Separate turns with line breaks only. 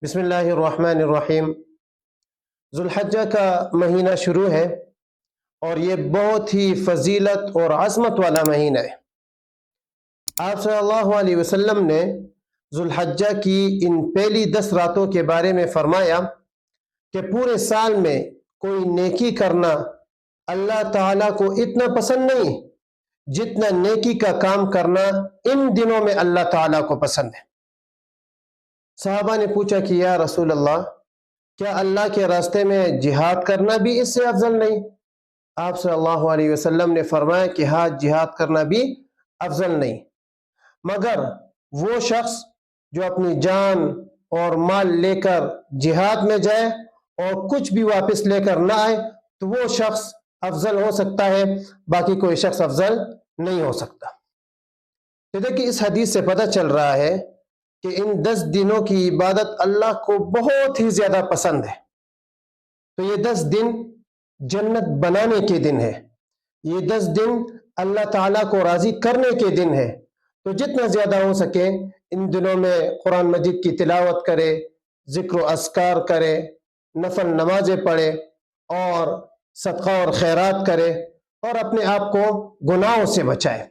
بسم اللہ الرحمن الرحیم۔ ذوالحجہ کا مہینہ شروع ہے اور یہ بہت ہی فضیلت اور عظمت والا مہینہ ہے۔ آپ صلی اللہ علیہ وسلم نے ذوالحجہ کی ان پہلی 10 راتوں کے بارے میں فرمایا کہ پورے سال میں کوئی نیکی کرنا اللہ تعالیٰ کو اتنا پسند نہیں جتنا نیکی کا کام کرنا ان دنوں میں اللہ تعالیٰ کو پسند ہے۔ صحابہ نے پوچھا کہ یا رسول اللہ، کیا اللہ کے راستے میں جہاد کرنا بھی اس سے افضل نہیں؟ آپ صلی اللہ علیہ وسلم نے فرمایا کہ ہاں، جہاد کرنا بھی افضل نہیں، مگر وہ شخص جو اپنی جان اور مال لے کر جہاد میں جائے اور کچھ بھی واپس لے کر نہ آئے تو وہ شخص افضل ہو سکتا ہے، باقی کوئی شخص افضل نہیں ہو سکتا۔ تو دیکھیں، اس حدیث سے پتہ چل رہا ہے کہ ان 10 دنوں کی عبادت اللہ کو بہت ہی زیادہ پسند ہے۔ تو یہ 10 دن جنت بنانے کے دن ہے، یہ 10 دن اللہ تعالیٰ کو راضی کرنے کے دن ہے۔ تو جتنا زیادہ ہو سکے ان دنوں میں قرآن مجید کی تلاوت کرے، ذکر و اذکار کرے، نفل نمازیں پڑھے اور صدقہ اور خیرات کرے اور اپنے آپ کو گناہوں سے بچائے۔